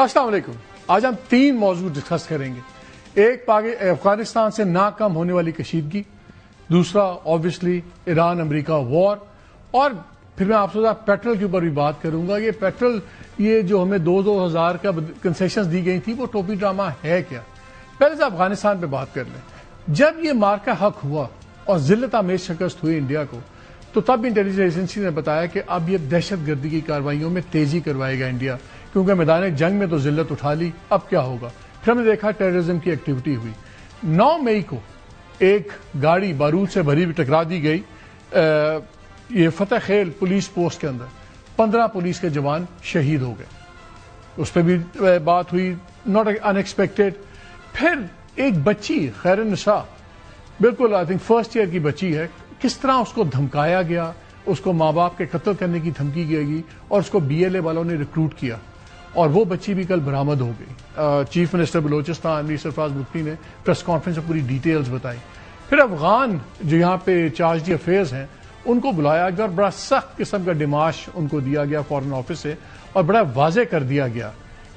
السلام علیکم. آج ہم 3 موضوع ڈسکس کریں گے. ایک افغانستان سے نہ کم ہونے والی کشیدگی، دوسرا آبویسلی ایران امریکہ وار، اور پھر میں آپ سے پیٹرول کے اوپر بھی بات کروں گا. یہ پیٹرول یہ جو ہمیں 2000 کا کنسیشنز دی گئی تھی وہ ٹوپی ڈرامہ ہے کیا؟ پہلے سے افغانستان پہ بات کر لیں. جب یہ مارکا حق ہوا اور ذلت آمیز شکست ہوئی انڈیا کو، تو تب انٹیلیجنس ایجنسی نے بتایا کہ اب یہ دہشت گردی کی کارروائیوں میں تیزی کروائے گا انڈیا، کیونکہ میدان جنگ میں تو ذلت اٹھا لی، اب کیا ہوگا. پھر ہم نے دیکھا ٹیررزم کی ایکٹیویٹی ہوئی. 9 مئی کو ایک گاڑی بارود سے بھری ہوئی ٹکرا دی گئی یہ فتح خیل پولیس پوسٹ کے اندر. 15 پولیس کے جوان شہید ہو گئے. اس پہ بھی بات ہوئی، ناٹ ان ایکسپیکٹڈ. پھر ایک بچی خیر النساء، بالکل آئی تھنک فرسٹ ایئر کی بچی ہے، کس طرح اس کو دھمکایا گیا، اس کو ماں باپ کے قتل کرنے کی دھمکی گئی اور اس کو BLA والوں نے ریکروٹ کیا، اور وہ بچی بھی کل برآمد ہو گئی. چیف منسٹر بلوچستان میر سرفراز مفتی نے پریس کانفرنس میں پوری ڈیٹیلز بتائی. پھر افغان جو یہاں پہ چارج افیئرز ہیں ان کو بلایا گیا اور بڑا سخت قسم کا ڈیماش ان کو دیا گیا فارن آفس سے، اور بڑا واضح کر دیا گیا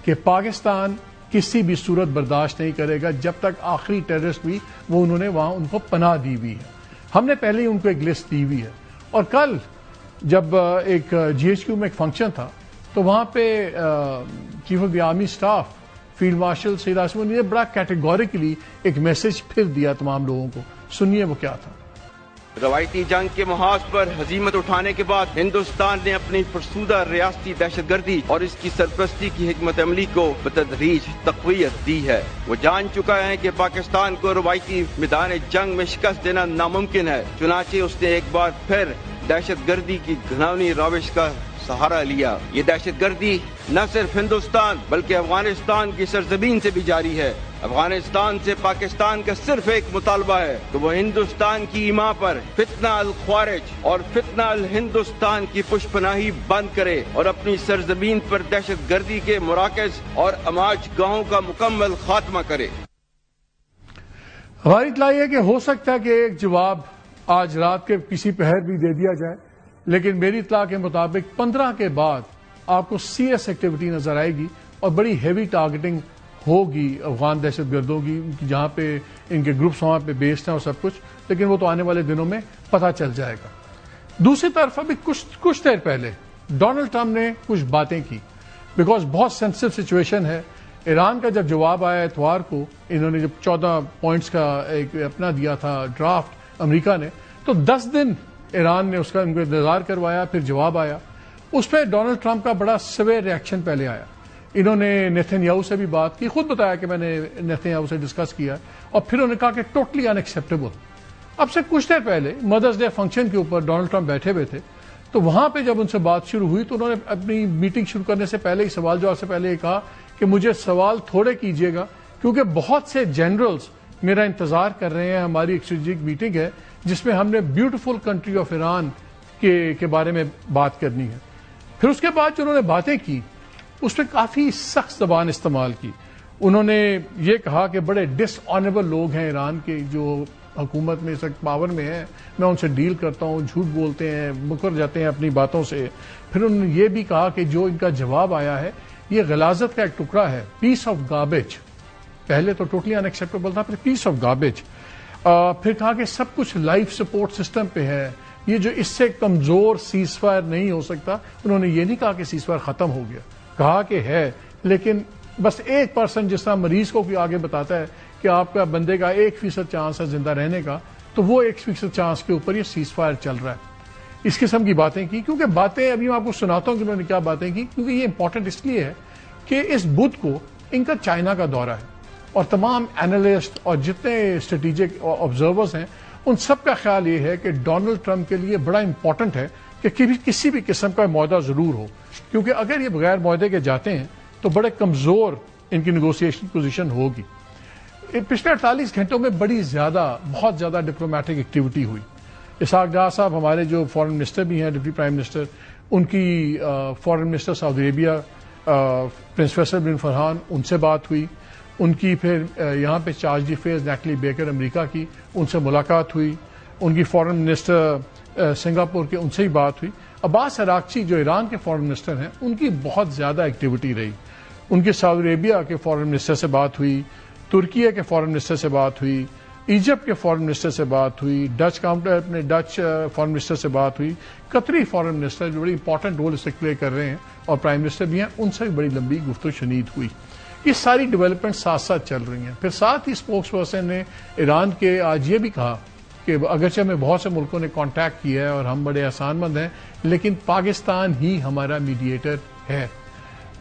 کہ پاکستان کسی بھی صورت برداشت نہیں کرے گا جب تک آخری ٹیررسٹ بھی وہ انہوں نے وہاں ان کو پناہ دی ہوئی ہے. ہم نے پہلے ہی ان کو ایک لسٹ دی ہوئی ہے. اور کل جب ایک GHQ میں ایک فنکشن تھا تو وہاں پہ chief of the army staff field marshal Syed Asim نے بڑا کیٹیگوریکلی ایک میسج پھر دیا تمام لوگوں کو. سنیے وہ کیا تھا. روایتی جنگ کے محاذ پر ہزیمت اٹھانے کے بعد ہندوستان نے اپنی فرسودہ ریاستی دہشت گردی اور اس کی سرپرستی کی حکمت عملی کو بتدریج تقویت دی ہے. وہ جان چکا ہے کہ پاکستان کو روایتی میدان جنگ میں شکست دینا ناممکن ہے، چنانچہ اس نے ایک بار پھر دہشت گردی کی گھناؤنی روش کا سہارا لیا. یہ دہشت گردی نہ صرف ہندوستان بلکہ افغانستان کی سرزمین سے بھی جاری ہے. افغانستان سے پاکستان کا صرف ایک مطالبہ ہے کہ وہ ہندوستان کی ایما پر فتنہ الخوارج اور فتنہ الہندوستان کی پشپناہی بند کرے اور اپنی سرزمین پر دہشت گردی کے مراکز اور اماج گاہوں کا مکمل خاتمہ کرے. ہماری اطلاع یہ ہے کہ ہو سکتا ہے کہ ایک جواب آج رات کے کسی پہر بھی دے دیا جائے، لیکن میری اطلاع کے مطابق 15 کے بعد آپ کو سیریس ایکٹیویٹی نظر آئے گی اور بڑی ہیوی ٹارگیٹنگ ہوگی افغان دہشت گردوں کی، جہاں پہ ان کے گروپس وہاں پہ بیسڈ ہیں اور سب کچھ، لیکن وہ تو آنے والے دنوں میں پتہ چل جائے گا. دوسری طرف ابھی کچھ دیر پہلے ڈونلڈ ٹرمپ نے کچھ باتیں کی، بیکاز بہت سینسٹیو سچویشن ہے. ایران کا جب جواب آیا اتوار کو، انہوں نے جب 14 پوائنٹس کا ایک اپنا دیا تھا ڈرافٹ امریکہ نے، تو 10 دن ایران نے اس کا ان کو انتظار کروایا، پھر جواب آیا. اس پہ ڈونلڈ ٹرمپ کا بڑا سویر ریئیکشن پہلے آیا. انہوں نے نیتن یاہو سے بھی بات کی، خود بتایا کہ میں نے نیتن یاہو سے ڈسکس کیا، اور پھر انہوں نے کہا کہ ٹوٹلی ان ایکسیپٹیبل. اب سے کچھ دیر پہلے مدرس ڈے فنکشن کے اوپر ڈونلڈ ٹرمپ بیٹھے ہوئے تھے، تو وہاں پہ جب ان سے بات شروع ہوئی تو انہوں نے اپنی میٹنگ شروع کرنے سے پہلے ہی سوال جواب سے پہلے یہ کہا کہ مجھے سوال تھوڑے کیجیے گا کیونکہ بہت سے جنرلز میرا انتظار کر رہے ہیں. ہماری ایک اسٹریٹجک میٹنگ ہے جس میں ہم نے بیوٹیفل کنٹری آف ایران کے بارے میں بات کرنی ہے. پھر اس کے بعد جو انہوں نے باتیں کی اس میں کافی سخت زبان استعمال کی. انہوں نے یہ کہا کہ بڑے ڈس آنریبل لوگ ہیں ایران کے جو حکومت میں اس وقت پاور میں ہیں، میں ان سے ڈیل کرتا ہوں، جھوٹ بولتے ہیں، مکر جاتے ہیں اپنی باتوں سے. پھر انہوں نے یہ بھی کہا کہ جو ان کا جواب آیا ہے یہ غلاظت کا ایک ٹکڑا ہے، پیس آف گاربیج. پہلے تو ٹوٹلی ان ایکسیپٹیبل تھا، پھر پیس آف گاربیج. پھر کہا کہ سب کچھ لائف سپورٹ سسٹم پہ ہے، یہ جو اس سے کمزور سیز فائر نہیں ہو سکتا. انہوں نے یہ نہیں کہا کہ سیز فائر ختم ہو گیا، کہا کہ ہے، لیکن بس 1% جس طرح مریض کو کوئی آگے بتاتا ہے کہ آپ کا بندے کا 1% چانس ہے زندہ رہنے کا، تو وہ 1% چانس کے اوپر یہ سیز فائر چل رہا ہے. اس قسم کی باتیں کی. کیونکہ باتیں ابھی میں آپ کو سناتا ہوں کہ انہوں نے کیا باتیں کی، کیونکہ یہ امپورٹنٹ اس لیے ہے کہ اس بدھ کو ان کا چائنا کا دورہ ہے، اور تمام اینالسٹ اور جتنے اسٹریٹجک آبزرورز ہیں ان سب کا خیال یہ ہے کہ ڈونلڈ ٹرمپ کے لیے بڑا امپورٹنٹ ہے کہ کسی بھی قسم کا معاہدہ ضرور ہو، کیونکہ اگر یہ بغیر معاہدے کے جاتے ہیں تو بڑے کمزور ان کی نیگوسیشن پوزیشن ہوگی. پچھلے 48 گھنٹوں میں بہت زیادہ ڈپلومیٹک ایکٹیویٹی ہوئی. اسحاق ڈار صاحب ہمارے جو فارن منسٹر بھی ہیں، ڈپٹی پرائم منسٹر، ان کی فارن منسٹر سعودی عربیہ پرنس فیصل بن فرحان، ان سے بات ہوئی. ان کی پھر یہاں پہ چارج ڈیفینس نیٹلی بیکر امریکہ کی، ان سے ملاقات ہوئی. ان کی فارن منسٹر سنگاپور کے، ان سے ہی بات ہوئی. عباس عراقچی جو ایران کے فارن منسٹر ہیں، ان کی بہت زیادہ ایکٹیویٹی رہی. ان کی سعودی عربیہ کے فارن منسٹر سے بات ہوئی، ترکیہ کے فارن منسٹر سے بات ہوئی، ایجپٹ کے فارن منسٹر سے بات ہوئی، ڈچ فارن منسٹر سے بات ہوئی، قطری فارن منسٹر جو بڑی امپورٹنٹ رول اس سے پلے کر رہے ہیں اور پرائم منسٹر بھی ہیں، ان سے بھی بڑی لمبی گفتگو شنید ہوئی. یہ ساری ڈیولپمنٹ ساتھ ساتھ چل رہی ہیں. پھر ساتھ ہی اسپوکس پرسن نے ایران کے آج یہ بھی کہا کہ اگرچہ ہمیں بہت سے ملکوں نے کانٹیکٹ کیا ہے اور ہم بڑے احسان مند ہیں، لیکن پاکستان ہی ہمارا میڈیٹر ہے.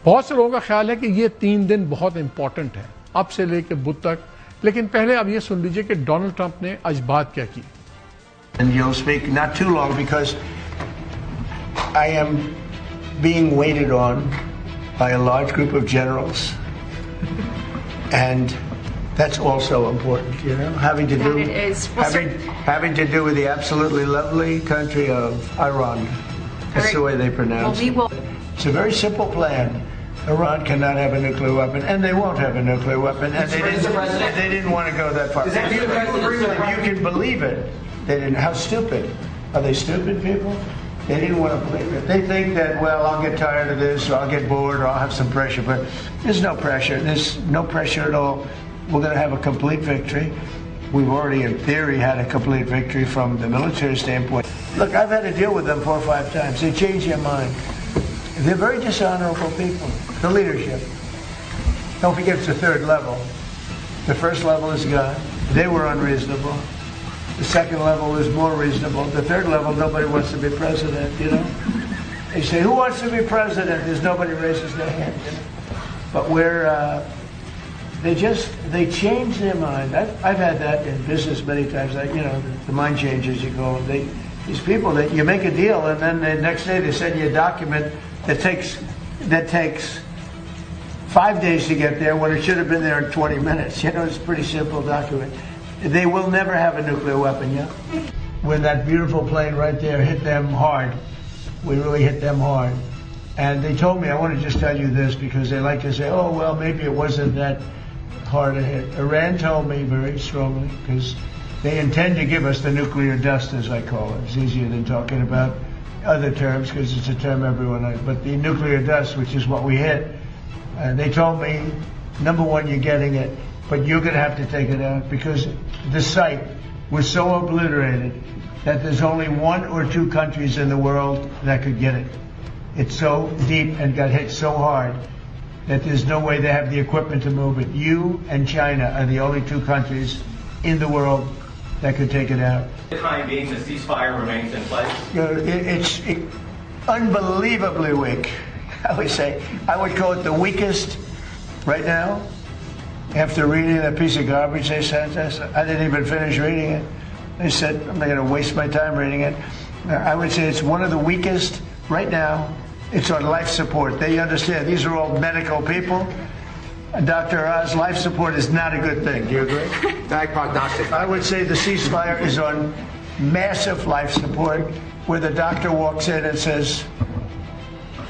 بہت سے لوگوں کا خیال ہے کہ یہ 3 دن بہت امپورٹنٹ ہے، اب سے لے کے بدھ تک. لیکن پہلے اب یہ سن لیجئے کہ ڈونلڈ ٹرمپ نے آج بات کیا کی. And you'll speak not too long because I am being waited on by a large group of generals. And that's also important, you know, having to do with the absolutely lovely country of Iran. That's the way they pronounce it. It's a very simple plan. Iran cannot have a nuclear weapon, and they won't have a nuclear weapon, and they didn't want to go that far. If you can believe it, they didn't. How stupid. Are they stupid people? They didn't want to believe it. They think that, well, I'll get tired of this, or I'll get bored, or I'll have some pressure. But there's no pressure. There's no pressure at all. We're going to have a complete victory. We've already, in theory, had a complete victory from the military standpoint. Look, I've had to deal with them 4 or 5 times. They change their mind. They're very dishonorable people. The leadership. Don't forget it's the 3rd level. The 1st level is gone. They were unreasonable. The 2nd level is more reasonable. The 3rd level, nobody wants to be president, you know. They say, who wants to be president? There's nobody raises their hand, you know. But they change their mind. I've had that in business many times. You know, the mind changes, you go. These people, that you make a deal, and then the next day they send you a document that takes 5 days to get there when it should have been there in 20 minutes. You know, it's a pretty simple document. They will never have a nuclear weapon, yeah? When that beautiful plane right there hit them hard, we really hit them hard. And they told me, I want to just tell you this, because they like to say, oh, well, maybe it wasn't that hard a hit. Iran told me very strongly, because they intend to give us the nuclear dust, as I call it. It's easier than talking about other terms, because it's a term everyone knows. But the nuclear dust, which is what we hit, they told me, number one, you're getting it, but you're going to have to take it out, because the site was so obliterated that there's only 1 or 2 countries in the world that could get it. It's so deep and got hit so hard that there's no way they have the equipment to move it. You and China are the only 2 countries in the world that could take it out. For the time being, the ceasefire remains in place? It's unbelievably weak. I would call it the weakest right now. After reading that piece of garbage they sent us, I didn't even finish reading it. They said, I'm not going to waste my time reading it. I would say it's one of the weakest right now. It's on life support. They understand. These are all medical people. And Dr. Oz, life support is not a good thing. Do you agree? Bad prognostic. I would say the ceasefire is on massive life support, where the doctor walks in and says,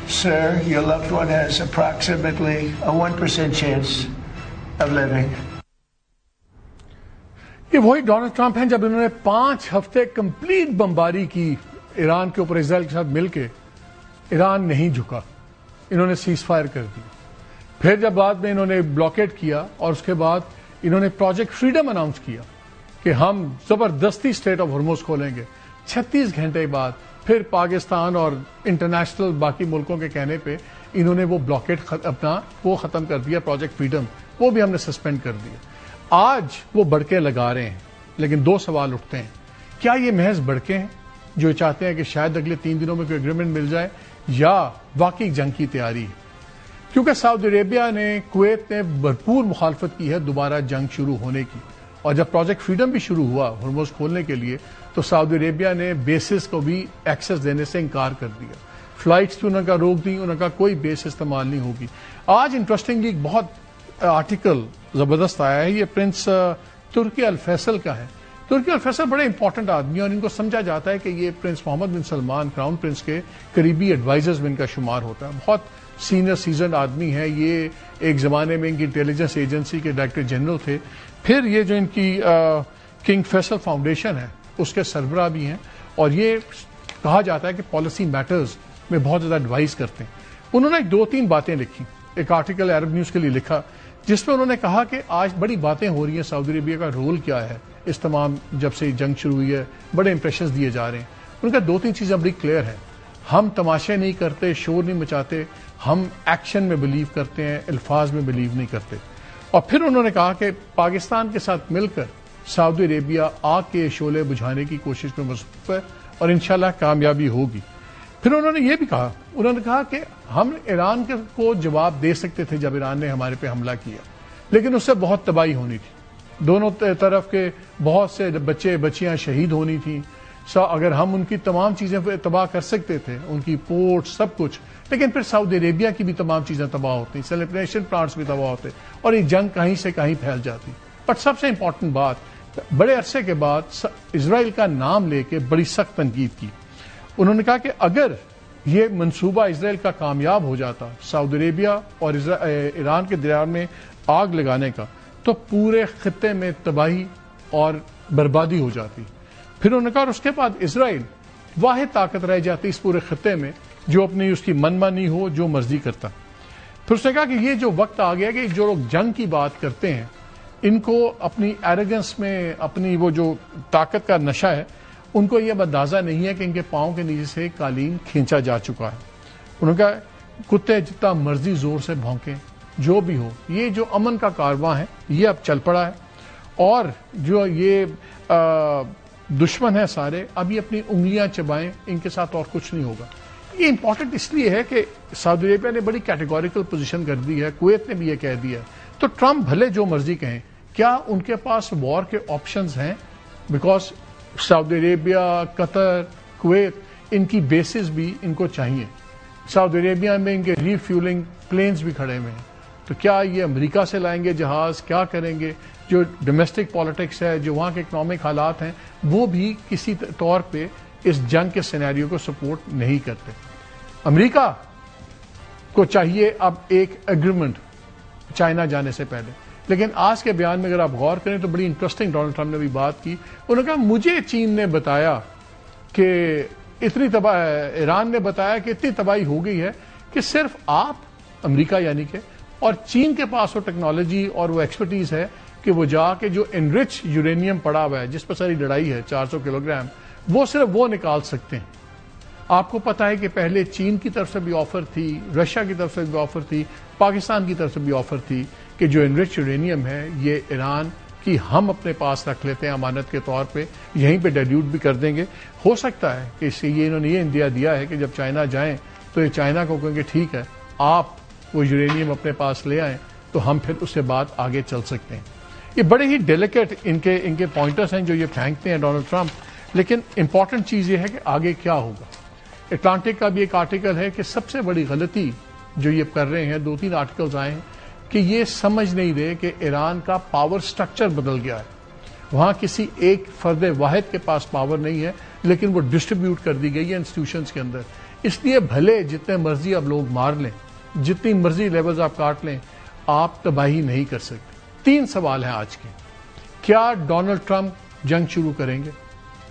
sir, your loved one has approximately a 1% chance of living. یہ وہی Donald Trump ہیں جب انہوں نے 5 ہفتے complete بمباری کی ایران کے اوپر اسرائیل کے ساتھ مل کے. ایران نہیں جھکا، انہوں نے سیز فائر کر دی. پھر جب بعد میں انہوں نے بلاکیٹ کیا اور اس کے بعد انہوں نے پروجیکٹ فریڈم اناؤنس کیا کہ ہم زبردستی اسٹریٹ آف ہرموز کھولیں گے. 36 گھنٹے بعد پھر پاکستان اور انٹرنیشنل باقی ملکوں کے کہنے پہ انہوں نے وہ بلاکیٹ اپنا وہ ختم کر دیا، پروجیکٹ فریڈم، وہ بھی ہم نے سسپینڈ کر دیا. آج وہ بڑکے لگا رہے ہیں، لیکن 2 سوال اٹھتے ہیں. کیا یہ محض بڑکے ہیں جو چاہتے ہیں کہ شاید اگلے 3 دنوں میں کوئی اگریمنٹ مل جائے، یا واقعی جنگ کی تیاری ہے؟ کیونکہ سعودی عربیہ نے، کویت نے بھرپور مخالفت کی ہے دوبارہ جنگ شروع ہونے کی. اور جب پروجیکٹ فریڈم بھی شروع ہوا ہرموز کھولنے کے لیے تو سعودی عربیہ نے بیسز کو بھی ایکسس دینے سے انکار کر دیا. فلائٹس بھی انہوں کا روک دی، انہوں کا کوئی بیس استعمال نہیں ہوگی. آج انٹرسٹنگلی ایک بہت آرٹیکل زبردست آیا ہے، یہ پرنس ترکی الفیصل کا ہے. ترکی الفیصل بڑے امپورٹنٹ آدمی ہیں اور ان کو سمجھا جاتا ہے کہ یہ پرنس محمد بن سلمان کراؤن پرنس کے قریبی ایڈوائزرز میں ان کا شمار ہوتا ہے. بہت سینئر سیزنڈ آدمی ہے. یہ ایک زمانے میں ان کی انٹیلیجنس ایجنسی کے ڈائریکٹر جنرل تھے. پھر یہ جو ان کی کنگ فیصل فاؤنڈیشن ہے اس کے سربراہ بھی ہیں، اور یہ کہا جاتا ہے کہ پالیسی میٹرز میں بہت زیادہ ایڈوائز کرتے ہیں. انہوں نے 2-3 باتیں لکھی. ایک آرٹیکل عرب نیوز کے لیے لکھا جس میں انہوں نے کہا کہ آج بڑی باتیں ہو رہی ہیں، سعودی عربیہ کا رول کیا ہے اس تمام جب سے جنگ شروع ہوئی ہے، بڑے امپریشنز دیے جا رہے ہیں. ان کا 2-3 چیزیں بڑی کلیئر ہیں. ہم تماشے نہیں کرتے، شور نہیں مچاتے، ہم ایکشن میں بلیو کرتے ہیں، الفاظ میں بلیو نہیں کرتے. اور پھر انہوں نے کہا کہ پاکستان کے ساتھ مل کر سعودی عربیہ آگ کے شعلے بجھانے کی کوشش میں مصروف ہے اور انشاءاللہ کامیابی ہوگی. پھر انہوں نے یہ بھی کہا، انہوں نے کہا کہ ہم ایران کو جواب دے سکتے تھے جب ایران نے ہمارے پہ حملہ کیا، لیکن اس سے بہت تباہی ہونی تھی، دونوں طرف کے بہت سے بچے بچیاں شہید ہونی تھیں. اگر ہم ان کی تمام چیزیں تباہ کر سکتے تھے، ان کی پورٹ سب کچھ، لیکن پھر سعودی عربیہ کی بھی تمام چیزیں تباہ ہوتی، سیلیبریشن پلانٹس بھی تباہ ہوتے اور یہ جنگ کہیں سے کہیں پھیل جاتی. بٹ سب سے امپورٹنٹ بات، بڑے عرصے کے بعد اسرائیل کا نام لے کے بڑی سخت تنقید کی. انہوں نے کہا کہ اگر یہ منصوبہ اسرائیل کا کامیاب ہو جاتا، سعودی عربیہ اور ایران کے درمیان میں آگ لگانے کا، تو پورے خطے میں تباہی اور بربادی ہو جاتی. پھر انہوں نے کہا اور اس کے بعد اسرائیل واحد طاقت رہ جاتی اس پورے خطے میں جو اپنی اس کی منمانی ہو، جو مرضی کرتا. پھر اس نے کہا کہ یہ جو وقت آ گیا کہ جو لوگ جنگ کی بات کرتے ہیں ان کو اپنی ایروگنس میں، اپنی وہ جو طاقت کا نشہ ہے، ان کو یہ اندازہ نہیں ہے کہ ان کے پاؤں کے نیچے سے قالین کھینچا جا چکا ہے. انہوں نے کہا کتے جتنا مرضی زور سے بھونکیں، جو بھی ہو، یہ جو امن کا کارواں ہے یہ اب چل پڑا ہے، اور جو یہ دشمن ہیں سارے اب یہ اپنی انگلیاں چبائیں، ان کے ساتھ اور کچھ نہیں ہوگا. یہ امپورٹنٹ اس لیے ہے کہ سعودی عربیہ نے بڑی کیٹیگوریکل پوزیشن کر دی ہے، کویت نے بھی یہ کہہ دیا ہے. تو ٹرمپ بھلے جو مرضی کہیں، کیا ان کے پاس وار کے آپشنز ہیں؟ Because Saudi Arabia, Qatar, Kuwait, ان کی بیسز بھی ان کو چاہیے. سعودی عربیہ میں ان کے ری فیولنگ پلینز بھی کھڑے ہوئے ہیں. تو کیا یہ امریکہ سے لائیں گے جہاز؟ کیا کریں گے؟ جو ڈومیسٹک پالیٹکس ہے، جو وہاں کے اکنامک حالات ہیں، وہ بھی کسی طور پہ اس جنگ کے سینیریو کو سپورٹ نہیں کرتے. امریکہ کو چاہیے اب ایک ایگریمنٹ چائنا جانے سے پہلے. لیکن آج کے بیان میں اگر آپ غور کریں تو بڑی انٹرسٹنگ ڈونلڈ ٹرمپ نے بھی بات کی. انہوں نے کہا مجھے چین نے بتایا کہ ایران نے بتایا کہ اتنی تباہی ہو گئی ہے کہ صرف آپ، امریکہ یعنی کہ، اور چین کے پاس وہ ٹیکنالوجی اور وہ ایکسپرٹیز ہے کہ وہ جا کے جو انرچ یورینیم پڑا ہوا ہے، جس پر ساری لڑائی ہے 400 کلو گرام، وہ صرف وہ نکال سکتے ہیں. آپ کو پتا ہے کہ پہلے چین کی طرف سے بھی آفر تھی، رشیا کی طرف سے بھی آفر تھی، پاکستان کی طرف سے بھی آفر تھی کہ جو انرچ یورینیم ہے یہ ایران کی ہم اپنے پاس رکھ لیتے ہیں امانت کے طور پہ، یہیں پہ ڈیلیوٹ بھی کر دیں گے. ہو سکتا ہے کہ اس سے یہ انہوں نے یہ اندیا دیا ہے کہ جب چائنا جائیں تو یہ چائنا کو کہیں گے ٹھیک ہے آپ وہ یورینیم اپنے پاس لے آئیں تو ہم پھر اس سے بات آگے چل سکتے ہیں. یہ بڑے ہی ڈیلیکیٹ ان کے پوائنٹرز ہیں جو یہ پھینکتے ہیں ڈونلڈ ٹرمپ. لیکن امپورٹنٹ چیز یہ ہے کہ آگے کیا ہوگا. اٹلانٹک کا بھی ایک آرٹیکل ہے کہ سب سے بڑی غلطی جو یہ کر رہے ہیں، 2-3 آرٹیکلز آئے ہیں کہ یہ سمجھ نہیں رہے کہ ایران کا پاور سٹرکچر بدل گیا ہے. وہاں کسی ایک فرد واحد کے پاس پاور نہیں ہے، لیکن وہ ڈسٹریبیوٹ کر دی گئی ہے انسٹیٹیوشنز کے اندر. اس لیے بھلے جتنے مرضی اب لوگ مار لیں، جتنی مرضی لیولز آپ کاٹ لیں، آپ تباہی نہیں کر سکتے. 3 سوال ہیں آج کے. کیا ڈونلڈ ٹرمپ جنگ شروع کریں گے؟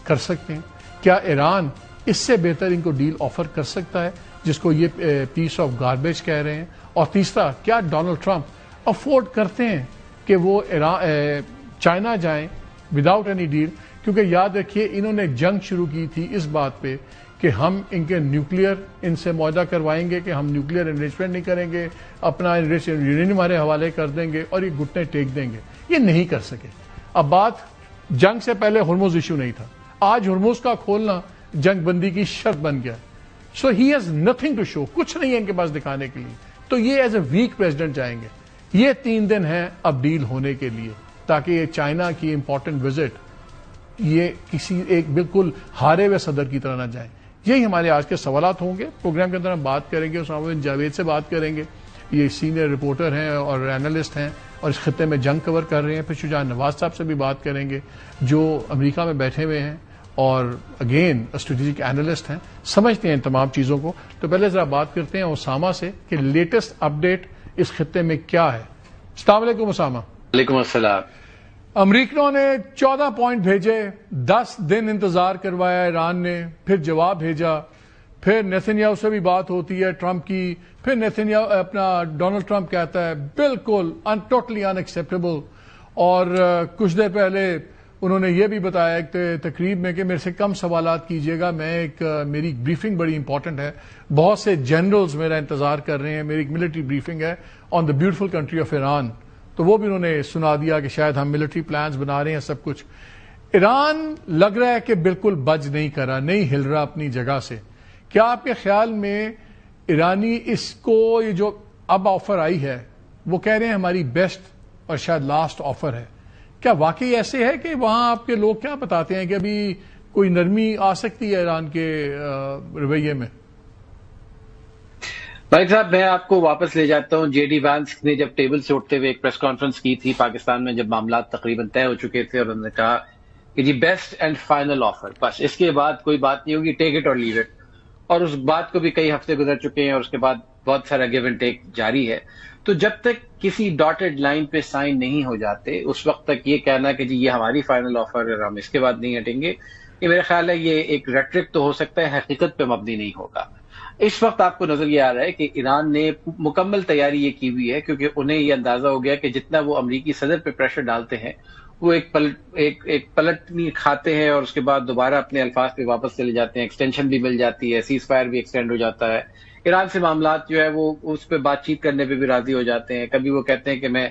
کر سکتے ہیں. کیا ایران اس سے بہتر ان کو ڈیل آفر کر سکتا ہے جس کو یہ پیس آف گاربیج کہہ رہے ہیں؟ اور تیسرا، کیا ڈونلڈ ٹرمپ افورڈ کرتے ہیں کہ وہ چائنا جائیں وداؤٹ اینی ڈیل؟ کیونکہ یاد رکھیے انہوں نے جنگ شروع کی تھی اس بات پہ کہ ہم ان کے نیوکلیئر ان سے معاہدہ کروائیں گے کہ ہم نیوکلیئر انریچمنٹ نہیں کریں گے، اپنا یورینیم ہمارے حوالے کر دیں گے اور یہ گھٹنے ٹیک دیں گے. یہ نہیں کر سکے. اب بات جنگ سے پہلے ہرمز ایشو نہیں تھا، آج ہرمز کا کھولنا جنگ بندی کی شرط بن گیا. So he has nothing to show, کچھ نہیں ہے ان کے پاس دکھانے کے لیے. تو یہ ایز اے ویک پریزیڈنٹ جائیں گے. یہ 3 دن ہیں اب ڈیل ہونے کے لیے، تاکہ یہ چائنا کی امپورٹنٹ وزٹ یہ کسی ایک بالکل ہارے ہوئے صدر کی طرح نہ جائیں. یہی ہمارے آج کے سوالات ہوں گے. پروگرام کے اندر ہم بات کریں گے اسامہ بن جاوید سے، بات کریں گے، یہ سینئر رپورٹر ہیں اور اینالسٹ ہیں اور اس خطے میں جنگ کور کر رہے ہیں. پھر شجاع نواز صاحب سے بھی بات کریں گے جو امریکہ میں بیٹھے ہوئے ہیں اور اگین اسٹریٹجک اینالسٹ ہیں، سمجھتے ہیں ان تمام چیزوں کو. تو پہلے ذرا بات کرتے ہیں اسامہ سے کہ لیٹسٹ اپڈیٹ اس خطے میں کیا ہے. السلام علیکم اسامہ. وعلیکم السلام. امریکنوں نے 14 پوائنٹ بھیجے، 10 دن انتظار کروایا ایران نے، پھر جواب بھیجا. پھر نیتنیاہو سے بھی بات ہوتی ہے ٹرمپ کی، پھر نیتنیاہو اپنا ڈونلڈ ٹرمپ کہتا ہے بالکل ٹوٹلی ان ایکسیپٹیبل. اور کچھ دیر پہلے انہوں نے یہ بھی بتایا ایک تقریب میں کہ میرے سے کم سوالات کیجیے گا، میری بریفنگ بڑی امپورٹنٹ ہے، بہت سے جنرلز میرا انتظار کر رہے ہیں، میری ایک ملٹری بریفنگ ہے on the beautiful country of Iran. تو وہ بھی انہوں نے سنا دیا کہ شاید ہم ملٹری پلانز بنا رہے ہیں سب کچھ. ایران لگ رہا ہے کہ بالکل بج نہیں کر رہا، نہیں ہل رہا اپنی جگہ سے. کیا آپ کے خیال میں ایرانی اس کو یہ جو اب آفر آئی ہے وہ کہہ رہے ہیں ہماری بیسٹ اور شاید لاسٹ آفر ہے، کیا واقعی ایسے ہے کہ وہاں آپ کے لوگ کیا بتاتے ہیں کہ ابھی کوئی نرمی آ سکتی ہے ایران کے رویے میں؟ بھائی صاحب میں آپ کو واپس لے جاتا ہوں. جے ڈی وانس نے جب ٹیبل سے اٹھتے ہوئے ایک پریس کانفرنس کی تھی پاکستان میں، جب معاملات تقریباً طے ہو چکے تھے، اور انہوں نے کہا کہ جی بیسٹ اینڈ فائنل آفر، بس اس کے بعد کوئی بات نہیں ہوگی، ٹیک اٹ اور لیو اٹ. اور اس بات کو بھی کئی ہفتے گزر چکے ہیں اور اس کے بعد بہت سارا گیو اینڈ ٹیک جاری ہے. تو جب تک کسی ڈاٹڈ لائن پہ سائن نہیں ہو جاتے اس وقت تک یہ کہنا کہ جی یہ ہماری فائنل آفر ہے، ہم اس کے بعد نہیں ہٹیں گے، یہ میرا خیال ہے یہ ایک ریٹرک تو ہو سکتا ہے، حقیقت پہ مبنی نہیں ہوگا. اس وقت آپ کو نظر یہ آ رہا ہے کہ ایران نے مکمل تیاری یہ کی ہوئی ہے، کیونکہ انہیں یہ اندازہ ہو گیا کہ جتنا وہ امریکی صدر پہ پریشر ڈالتے ہیں وہ ایک پلٹ نہیں کھاتے ہیں اور اس کے بعد دوبارہ اپنے الفاظ پہ واپس چلے جاتے ہیں، ایکسٹینشن بھی مل جاتی ہے، سیز فائر بھی ایکسٹینڈ ہو جاتا ہے. ایران سے معاملات جو ہے وہ اس پہ بات چیت کرنے پہ بھی راضی ہو جاتے ہیں. کبھی وہ کہتے ہیں کہ میں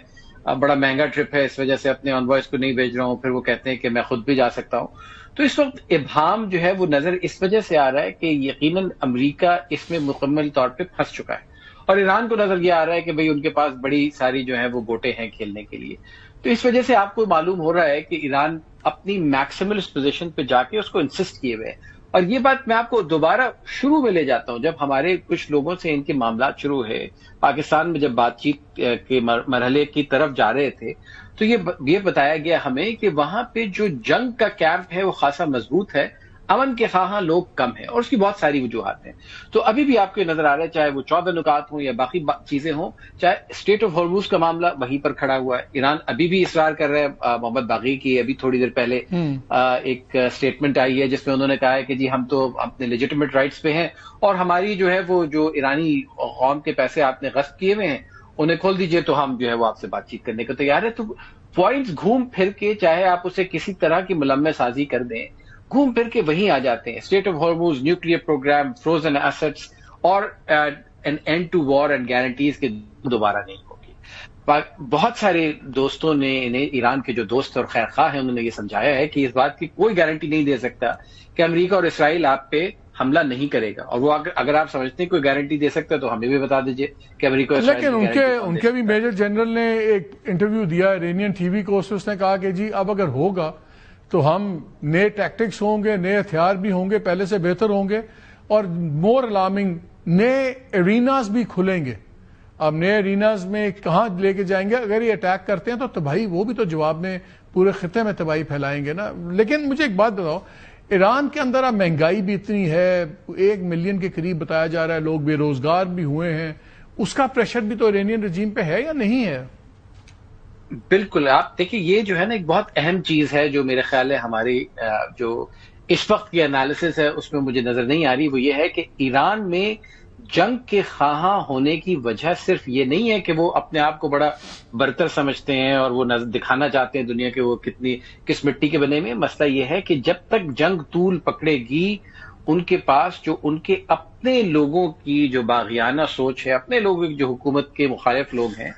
بڑا مہنگا ٹرپ ہے اس وجہ سے اپنے انوائس کو نہیں بھیج رہا ہوں، پھر وہ کہتے ہیں کہ میں خود بھی جا سکتا ہوں. تو اس وقت ابہام جو ہے وہ نظر اس وجہ سے آ رہا ہے کہ یقیناً امریکہ اس میں مکمل طور پہ پھنس چکا ہے، اور ایران کو نظر یہ آ رہا ہے کہ بھئی ان کے پاس بڑی ساری جو ہے وہ گوٹے ہیں کھیلنے کے لیے. تو اس وجہ سے آپ کو معلوم ہو رہا ہے کہ ایران اپنی میکسیملسٹ پوزیشن پہ جا کے اس کو انسسٹ کیے ہوئے. اور یہ بات میں آپ کو دوبارہ شروع میں لے جاتا ہوں، جب ہمارے کچھ لوگوں سے ان کے معاملات شروع ہوئے پاکستان میں، جب بات چیت کے مرحلے کی طرف جا رہے تھے، تو یہ بتایا گیا ہمیں کہ وہاں پہ جو جنگ کا کیمپ ہے وہ خاصا مضبوط ہے، امن کے خواہاں لوگ کم ہیں، اور اس کی بہت ساری وجوہات ہیں. تو ابھی بھی آپ کو نظر آ رہا ہے، چاہے وہ 14 نکات ہوں یا باقی چیزیں ہوں، چاہے اسٹیٹ آف ہارموز کا معاملہ وہیں پر کھڑا ہوا ہے. ایران ابھی بھی اصرار کر رہا ہے. محمد باغی کی ابھی تھوڑی دیر پہلے ایک اسٹیٹمنٹ آئی ہے جس میں انہوں نے کہا ہے کہ جی ہم تو اپنے لیجیٹمیٹ رائٹس پہ ہیں، اور ہماری جو ہے وہ جو ایرانی قوم کے پیسے آپ نے غصب کیے ہوئے ہیں انہیں کھول دیجئے تو ہم جو ہے وہ آپ سے بات چیت کرنے کو تیار ہے. تو پوائنٹس گھوم پھر کے، چاہے آپ اسے کسی طرح کی ملمح سازی کر دیں، گھوم پھر کے وہیں آ جاتے ہیں. State of Hormuz, nuclear programme, frozen assets, اور an end to war end guarantees کے دوبارہ نہیں ہوگی. بہت سارے دوستوں نے انہیں، ایران کے جو دوست اور خیر خواہ ہیں، انہوں نے یہ سمجھایا ہے کہ اس بات کی کوئی گارنٹی نہیں دے سکتا کہ امریکہ اور اسرائیل آپ پہ حملہ نہیں کرے گا. اور وہ اگر آپ سمجھتے ہیں کوئی گارنٹی دے سکتا ہے تو ہمیں بھی بتا دیجئے کہ امریکہ اور اسرائیل. لیکن ان کے بھی میجر جنرل نے ایک انٹرویو دیا ایرانین ٹی وی کو، اس نے کہا کہ جی اب اگر ہوگا تو ہم نئے ٹیکٹکس ہوں گے، نئے ہتھیار بھی ہوں گے، پہلے سے بہتر ہوں گے، اور مور الارمنگ نئے ایریناز بھی کھلیں گے. اب نئے ایریناز میں کہاں لے کے جائیں گے؟ اگر یہ اٹیک کرتے ہیں تو تباہی، وہ بھی تو جواب میں پورے خطے میں تباہی پھیلائیں گے نا. لیکن مجھے ایک بات بتاؤ، ایران کے اندر اب مہنگائی بھی اتنی ہے، 1 ملین کے قریب بتایا جا رہا ہے، لوگ بے روزگار بھی ہوئے ہیں، اس کا پریشر بھی تو ایرانین رجیم پہ ہے یا نہیں ہے؟ بالکل. آپ دیکھیں یہ جو ہے نا ایک بہت اہم چیز ہے جو میرے خیال ہے ہماری جو اس وقت کی انالیسس ہے اس میں مجھے نظر نہیں آ رہی، وہ یہ ہے کہ ایران میں جنگ کے خواہاں ہونے کی وجہ صرف یہ نہیں ہے کہ وہ اپنے آپ کو بڑا برتر سمجھتے ہیں اور وہ دکھانا چاہتے ہیں دنیا کے وہ کس مٹی کے بنے میں. مسئلہ یہ ہے کہ جب تک جنگ طول پکڑے گی ان کے پاس جو ان کے اپنے لوگوں کی جو باغیانہ سوچ ہے، اپنے لوگوں جو حکومت کے مخالف لوگ ہیں،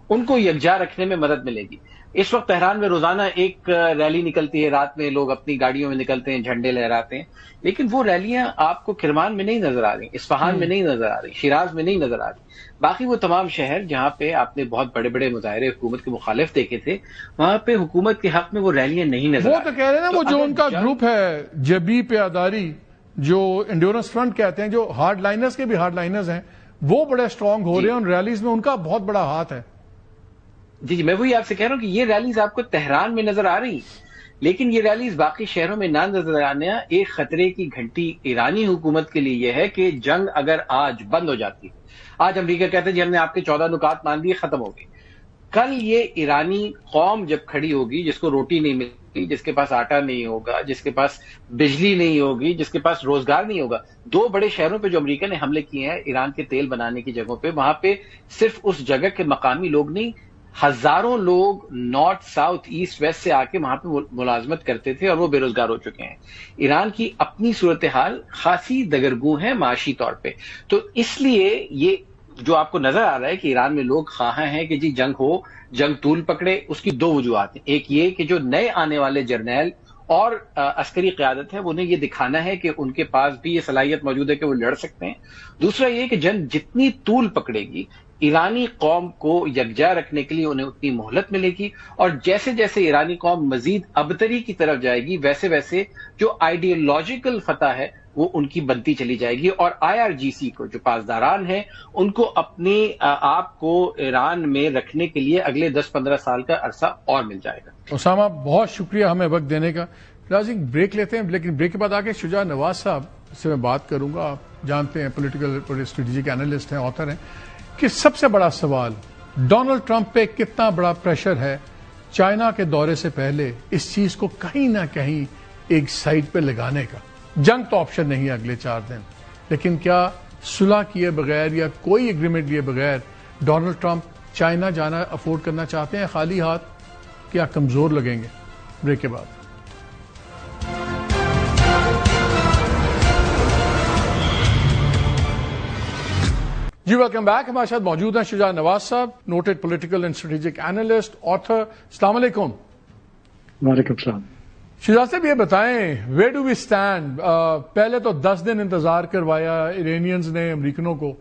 ان کو یکجا رکھنے میں مدد ملے گی. اس وقت تہران میں روزانہ ایک ریلی نکلتی ہے، رات میں لوگ اپنی گاڑیوں میں نکلتے ہیں، جھنڈے لہراتے ہیں، لیکن وہ ریلیاں آپ کو کرمان میں نہیں نظر آ رہی، اصفہان میں نہیں نظر آ رہی، شیراز میں نہیں نظر آ رہی. باقی وہ تمام شہر جہاں پہ آپ نے بہت بڑے بڑے مظاہرے حکومت کے مخالف دیکھے تھے، وہاں پہ حکومت کے حق میں وہ ریلیاں نہیں نظر آ رہی. وہ تو کہہ رہے ہیں نا، وہ جو ان کا گروپ ہے جبی پیاداری، جو انڈیورنس فرنٹ کہتے ہیں، جو ہارڈ لائنرز کے بھی ہارڈ لائنرز ہیں، وہ بڑے اسٹرانگ ہو رہے ہیں، ان ریلیز میں ان کا بہت بڑا ہاتھ ہے. جی میں وہی آپ سے کہہ رہا ہوں کہ یہ ریلیز آپ کو تہران میں نظر آ رہی، لیکن یہ ریلیز باقی شہروں میں نہ نظر آنے. ایک خطرے کی گھنٹی ایرانی حکومت کے لیے یہ ہے کہ جنگ اگر آج بند ہو جاتی، آج امریکہ کہتے ہیں جی ہم نے آپ کے 14 نکات مان لیے، ختم ہو گئے، کل یہ ایرانی قوم جب کھڑی ہوگی جس کو روٹی نہیں ملتی، جس کے پاس آٹا نہیں ہوگا، جس کے پاس بجلی نہیں ہوگی، جس کے پاس روزگار نہیں ہوگا، 2 بڑے شہروں پہ جو امریکہ نے حملے کیے ہیں ایران کے تیل بنانے کی جگہوں پہ، وہاں پہ صرف اس جگہ کے مقامی لوگ نہیں، ہزاروں لوگ نارتھ ساؤتھ ایسٹ ویسٹ سے آ کے وہاں پہ ملازمت کرتے تھے اور وہ بے روزگار ہو چکے ہیں۔ ایران کی اپنی صورتحال خاصی دگرگوں ہے معاشی طور پہ، تو اس لیے یہ جو آپ کو نظر آ رہا ہے کہ ایران میں لوگ خواہاں ہیں کہ جی جنگ ہو، جنگ طول پکڑے، اس کی 2 وجوہات ہیں۔ ایک یہ کہ جو نئے آنے والے جرنیل اور عسکری قیادت ہے انہیں یہ دکھانا ہے کہ ان کے پاس بھی یہ صلاحیت موجود ہے کہ وہ لڑ سکتے ہیں۔ دوسرا یہ کہ جنگ جتنی طول پکڑے گی ایرانی قوم کو یکجا رکھنے کے لیے انہیں اتنی مہلت ملے گی، اور جیسے جیسے ایرانی قوم مزید ابتری کی طرف جائے گی ویسے ویسے جو آئیڈیالوجیکل فتح ہے وہ ان کی بنتی چلی جائے گی، اور IRGC کو جو پاسداران ہیں ان کو اپنے آپ کو ایران میں رکھنے کے لیے اگلے 10-15 سال کا عرصہ اور مل جائے گا۔ اسامہ بہت شکریہ ہمیں وقت دینے کا۔ ناظرین بریک لیتے ہیں، لیکن بریک کے بعد آگے شجاع نواز صاحب سے میں بات کروں گا۔ آپ جانتے ہیں پولیٹیکل اسٹریٹجک اینالسٹ ہیں، آتھر ہیں، کہ سب سے بڑا سوال ڈونلڈ ٹرمپ پہ کتنا بڑا پریشر ہے چائنا کے دورے سے پہلے اس چیز کو کہیں نہ کہیں ایک سائڈ پہ لگانے کا۔ جنگ تو آپشن نہیں ہے اگلے 4 دن، لیکن کیا صلح کیے بغیر یا کوئی ایگریمنٹ لیے بغیر ڈونلڈ ٹرمپ چائنا جانا افورڈ کرنا چاہتے ہیں خالی ہاتھ، کیا کمزور لگیں گے؟ بریک کے بعد جی ویلکم بیک۔ ہمارے ساتھ موجود ہیں شجاع نواز صاحب، noted political and strategic analyst, author. السلام علیکم۔ وعلیکم السلام۔ شجاع صاحب یہ بتائیں ویئر ڈو وی اسٹینڈ؟ پہلے تو 10 دن انتظار کروایا ایرانیئنز نے امریکنوں کو،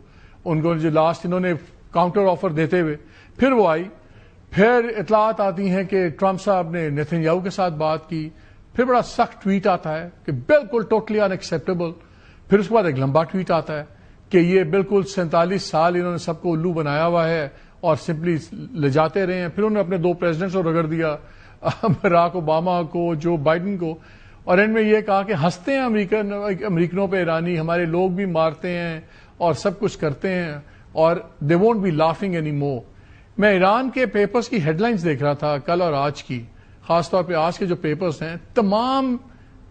ان کو جو لاسٹ انہوں نے کاؤنٹر آفر دیتے ہوئے، پھر وہ آئی، پھر اطلاعات آتی ہیں کہ ٹرمپ صاحب نے نیتن یاہو کے ساتھ بات کی، پھر بڑا سخت ٹویٹ آتا ہے کہ بالکل ٹوٹلی ان ایکسیپٹیبل، پھر اس کے بعد ایک لمبا ٹویٹ آتا ہے کہ یہ بالکل 47 سال انہوں نے سب کو الو بنایا ہوا ہے اور سمپلی لے جاتے رہے ہیں۔ پھر انہوں نے اپنے 2 پریزیڈنٹس کو رگڑ دیا، براک اوباما کو، جو بائیڈن کو، اور ان میں یہ کہا کہ ہنستے ہیں امریکنوں پہ ایرانی، ہمارے لوگ بھی مارتے ہیں اور سب کچھ کرتے ہیں اور they won't be laughing any more. میں ایران کے پیپرز کی ہیڈ لائنز دیکھ رہا تھا کل اور آج کی، خاص طور پہ آج کے جو پیپرز ہیں تمام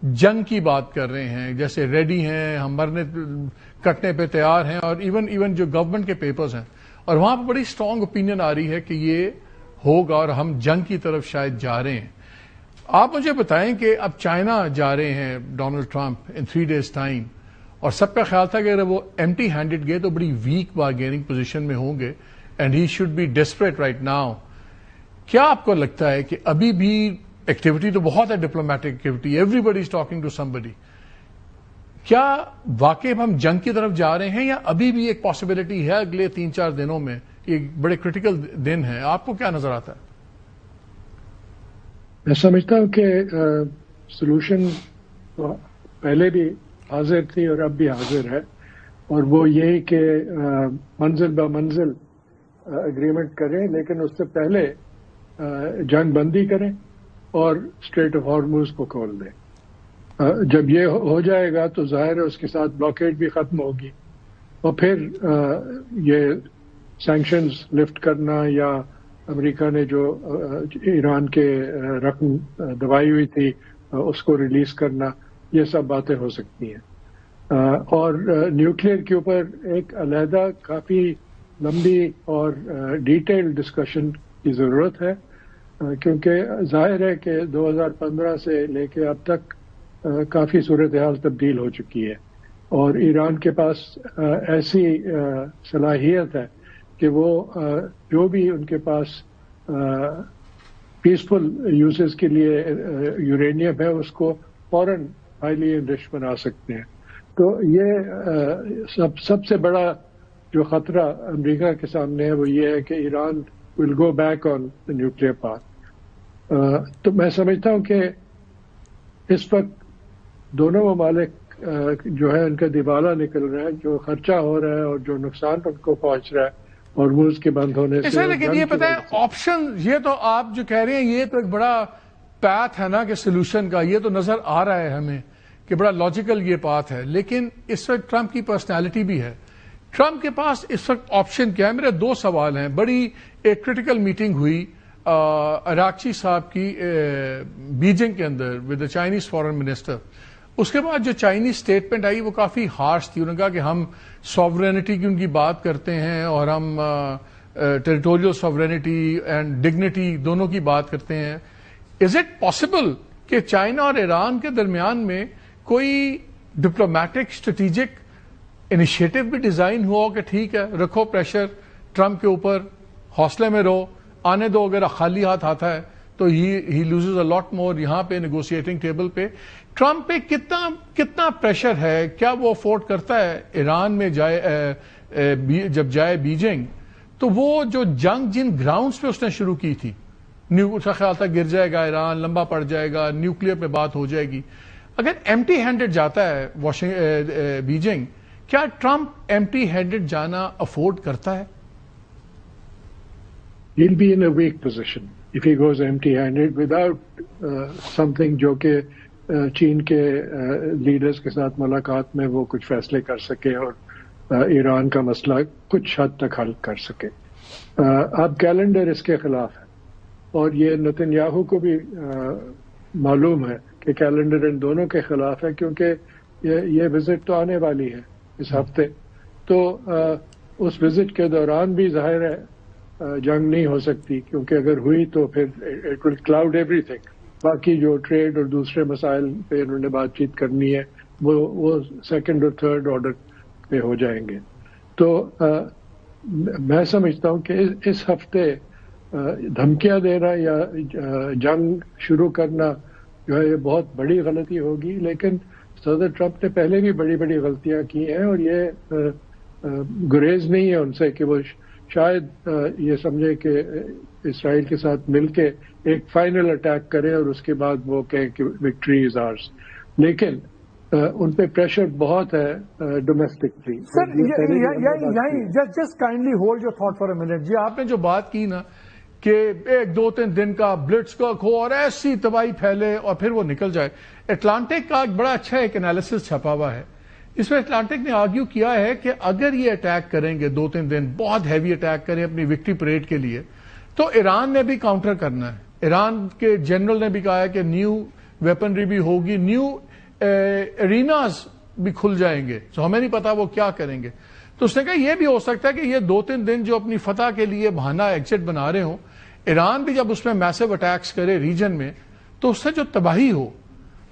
جنگ کی بات کر رہے ہیں، جیسے ریڈی ہیں، ہم مرنے کٹنے پہ تیار ہیں، اور ایون جو گورنمنٹ کے پیپرز ہیں، اور وہاں پہ بڑی سٹرانگ اوپینین آ رہی ہے کہ یہ ہوگا اور ہم جنگ کی طرف شاید جا رہے ہیں۔ آپ مجھے بتائیں کہ اب چائنا جا رہے ہیں ڈونلڈ ٹرمپ ان 3 days ٹائم، اور سب کا خیال تھا کہ اگر وہ ایمٹی ہینڈڈ گئے تو بڑی ویک بارگیننگ پوزیشن میں ہوں گے، and he should be desperate right now. کیا آپ کو لگتا ہے کہ ابھی بھی ایکٹیویٹی تو بہت ہے، diplomatic activity, everybody is talking to somebody, کیا واقعی ہم جنگ کی طرف جا رہے ہیں یا ابھی بھی ایک پاسبلٹی ہے اگلے 3-4 دنوں میں؟ یہ بڑے کرٹیکل دن ہیں، آپ کو کیا نظر آتا ہے؟ میں سمجھتا ہوں کہ سولوشن پہلے بھی حاضر تھی اور اب بھی حاضر ہے، اور وہ یہی کہ منزل بہ منزل اگریمنٹ کریں، لیکن اس سے پہلے جنگ بندی کریں اور اسٹریٹ آف ہارموز کو کھول دیں۔ جب یہ ہو جائے گا تو ظاہر ہے اس کے ساتھ بلاکیڈ بھی ختم ہوگی، اور پھر یہ سینکشنز لفٹ کرنا یا امریکہ نے جو ایران کے رقم دبائی ہوئی تھی اس کو ریلیز کرنا، یہ سب باتیں ہو سکتی ہیں۔ اور نیوکلیئر کے اوپر ایک علیحدہ کافی لمبی اور ڈیٹیل ڈسکشن کی ضرورت ہے، کیونکہ ظاہر ہے کہ 2015 سے لے کے اب تک کافی صورتحال تبدیل ہو چکی ہے، اور ایران کے پاس ایسی صلاحیت ہے کہ وہ جو بھی ان کے پاس پیسفل یوزز کے لیے یورینیم ہے اس کو فوراً ہائیلی انرچ بنا سکتے ہیں۔ تو یہ سب سے بڑا جو خطرہ امریکہ کے سامنے ہے وہ یہ ہے کہ Iran will go back on the nuclear path. تو میں سمجھتا ہوں کہ اس وقت دونوں ممالک جو ہے ان کا دیوالا نکل رہا ہے، جو خرچہ ہو رہا ہے اور جو نقصان ان کو پہنچ رہا ہے ہارموز کے بند ہونے سے۔ لیکن یہ پتہ ہے آپشن، یہ تو آپ جو کہہ رہے ہیں یہ تو ایک بڑا پاتھ ہے نا کہ سولوشن کا، یہ تو نظر آ رہا ہے ہمیں کہ بڑا لاجیکل یہ پاتھ ہے، لیکن اس وقت ٹرمپ کی پرسنالٹی بھی ہے ٹرمپ کے پاس اس وقت آپشن کیا ہے؟ میرے دو سوال ہیں. بڑی ایک کریٹیکل میٹنگ ہوئی اراکچی صاحب کی بیجنگ کے اندر with the Chinese foreign minister. اس کے بعد جو چائنیز اسٹیٹمنٹ آئی وہ کافی ہارش تھی. انہوں نے کہا کہ ہم سوورینٹی کی ان کی بات کرتے ہیں اور ہم ٹیریٹوریل سوورینٹی اینڈ ڈگنیٹی دونوں کی بات کرتے ہیں. از اٹ پاسبل کہ چائنا اور ایران کے درمیان میں کوئی ڈپلومیٹک اسٹریٹجک انیشیٹو بھی ڈیزائن ہوا کہ ٹھیک ہے رکھو پریشر ٹرمپ کے اوپر, حوصلے میں رہو, آنے دو, اگر خالی ہاتھ آتا ہے تو ہی لوزز اے لاٹ مور. یہاں پہ نیگوشیٹنگ ٹیبل پہ ٹرمپ پہ کتنا پریشر ہے؟ کیا وہ افورڈ کرتا ہے ایران میں جب جائے بیجنگ تو وہ جو جنگ جن گراؤنڈز پہ اس نے شروع کی تھی, اس کا خیال تھا گر جائے گا ایران, لمبا پڑ جائے گا, نیوکلیر پہ بات ہو جائے گی. اگر ایمٹی ہینڈڈ جاتا ہے بیجنگ, کیا ٹرمپ ایمٹی ہینڈڈ جانا افورڈ کرتا ہے؟ He'll be in a weak position if he goes empty-handed without something جو کہ چین کے لیڈرز کے ساتھ ملاقات میں وہ کچھ فیصلے کر سکے اور ایران کا مسئلہ کچھ حد تک حل کر سکے. اب کیلنڈر اس کے خلاف ہے اور یہ نتن یاہو کو بھی معلوم ہے کہ کیلنڈر ان دونوں کے خلاف ہے, کیونکہ یہ وزٹ تو آنے والی ہے اس ہفتے. تو اس وزٹ کے دوران بھی ظاہر ہے جنگ نہیں ہو سکتی, کیونکہ اگر ہوئی تو پھر it will cloud every thing. باقی جو ٹریڈ اور دوسرے مسائل پہ انہوں نے بات چیت کرنی ہے وہ سیکنڈ اور تھرڈ آرڈر پہ ہو جائیں گے. تو میں سمجھتا ہوں کہ اس ہفتے دھمکیاں دینا یا جنگ شروع کرنا جو ہے یہ بہت بڑی غلطی ہوگی. لیکن صدر ٹرمپ نے پہلے بھی بڑی بڑی غلطیاں کی ہیں اور یہ گریز نہیں ہے ان سے کہ وہ شاید یہ سمجھے کہ اسرائیل کے ساتھ مل کے ایک فائنل اٹیک کرے اور اس کے بعد وہ کہیں کہ وکٹری از آرز. لیکن ان پہ پریشر بہت ہے domestically. Sir just kindly hold your thought for a minute. جی آپ نے جو بات کی نا کہ ایک دو تین دن کا بلٹس کا کھو اور ایسی تباہی پھیلے اور پھر وہ نکل جائے. اٹلانٹک کا ایک بڑا اچھا ایک انالیسس چھپا ہوا ہے. اس میں اٹلانٹک نے آرگیو کیا ہے کہ اگر یہ اٹیک کریں گے دو تین دن, بہت ہیوی اٹیک کریں اپنی وکٹری پریڈ کے لیے, تو ایران نے بھی کاؤنٹر کرنا ہے. ایران کے جنرل نے بھی کہا ہے کہ نیو ویپنری بھی ہوگی, نیو ایریناز بھی کھل جائیں گے, تو ہمیں نہیں پتا وہ کیا کریں گے. تو اس نے کہا یہ بھی ہو سکتا ہے کہ یہ دو تین دن جو اپنی فتح کے لیے بہانہ ایگزٹ بنا رہے ہوں, ایران بھی جب اس میں میسو اٹیکس کرے ریجن میں تو اس سے جو تباہی ہو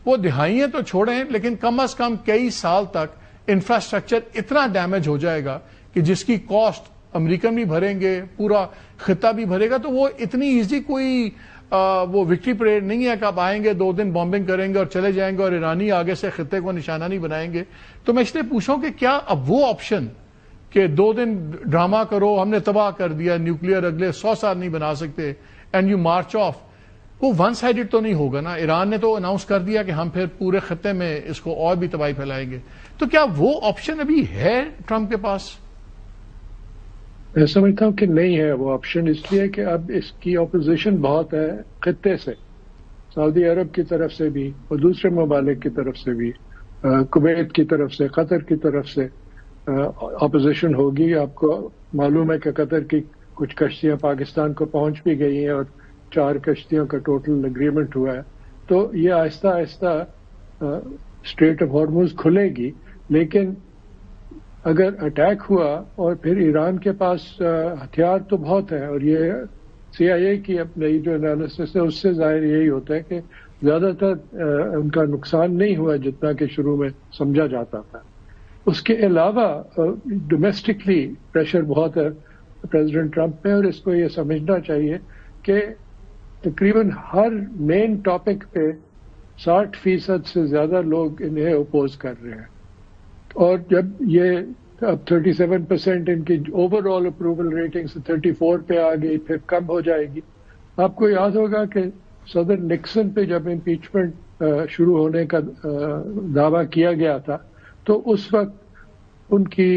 وہ دہائیاں تو چھوڑیں, لیکن کم از کم کئی سال تک انفراسٹرکچر اتنا ڈیمیج ہو جائے گا کہ جس کی کاسٹ امریکن بھی بھریں گے, پورا خطہ بھی بھرے گا. تو وہ اتنی ایزی کوئی وہ وکٹری پریڈ نہیں ہے کہ آپ آئیں گے دو دن بامبنگ کریں گے اور چلے جائیں گے اور ایرانی آگے سے خطے کو نشانہ نہیں بنائیں گے. تو میں اس لیے پوچھوں کہ کیا اب وہ آپشن کہ دو دن ڈرامہ کرو, ہم نے تباہ کر دیا نیوکلیر, اگلے 100 سال نہیں بنا سکتے, اینڈ یو مارچ آف, وہ ون سائیڈڈ تو نہیں ہوگا نا. ایران نے تو اناؤنس کر دیا کہ ہم پھر پورے خطے میں اس کو اور بھی تباہی پھیلائیں گے. تو کیا وہ آپشن ابھی ہے ٹرمپ کے پاس؟ میں سمجھتا ہوں کہ نہیں ہے وہ آپشن, اس لیے کہ اب اس کی اپوزیشن بہت ہے خطے سے, سعودی عرب کی طرف سے بھی اور دوسرے ممالک کی طرف سے بھی, کویت کی طرف سے, قطر کی طرف سے اپوزیشن ہوگی. آپ کو معلوم ہے کہ قطر کی کچھ کشتیاں پاکستان کو پہنچ بھی گئی ہیں اور 4 کشتیوں کا ٹوٹل اگریمنٹ ہوا ہے. تو یہ آہستہ آہستہ اسٹریٹ آف ہارموز کھلے گی. لیکن اگر اٹیک ہوا اور پھر ایران کے پاس ہتھیار تو بہت ہیں, اور یہ CIA کی اپنی جو انالیسس ہے اس سے ظاہر یہی ہوتا ہے کہ زیادہ تر ان کا نقصان نہیں ہوا جتنا کہ شروع میں سمجھا جاتا تھا. اس کے علاوہ ڈومیسٹکلی پریشر بہت ہے پریزیڈنٹ ٹرمپ پہ, اور اس کو یہ سمجھنا چاہیے کہ تقریباً ہر مین ٹاپک پہ 60% سے زیادہ لوگ انہیں اپوز کر رہے ہیں. اور جب یہ اب 37% ان کی اوور آل اپروول ریٹنگ سے 34 پہ آ گئی, پھر کم ہو جائے گی. آپ کو یاد ہوگا کہ صدر نکسن پہ جب امپیچمنٹ شروع ہونے کا دعویٰ کیا گیا تھا تو اس وقت ان کی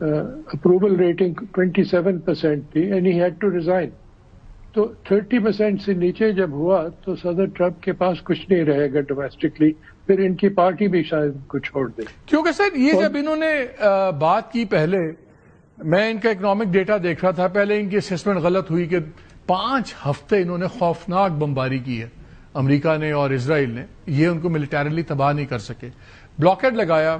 اپروول ریٹنگ 27% تھی, and he had to resign. تو 30% سے نیچے جب ہوا تو صدر ٹرمپ کے پاس کچھ نہیں رہے گا ڈومیسٹکلی, پھر ان کی پارٹی بھی شاید کچھ چھوڑ دے. کیونکہ سر یہ جب انہوں نے بات کی پہلے میں ان کا اکنامک ڈیٹا دیکھ رہا تھا. پہلے ان کی اسیسمنٹ غلط ہوئی کہ 5 ہفتے انہوں نے خوفناک بمباری کی ہے امریکہ نے اور اسرائیل نے. یہ ان کو ملٹریلی تباہ نہیں کر سکے. بلاکیڈ لگایا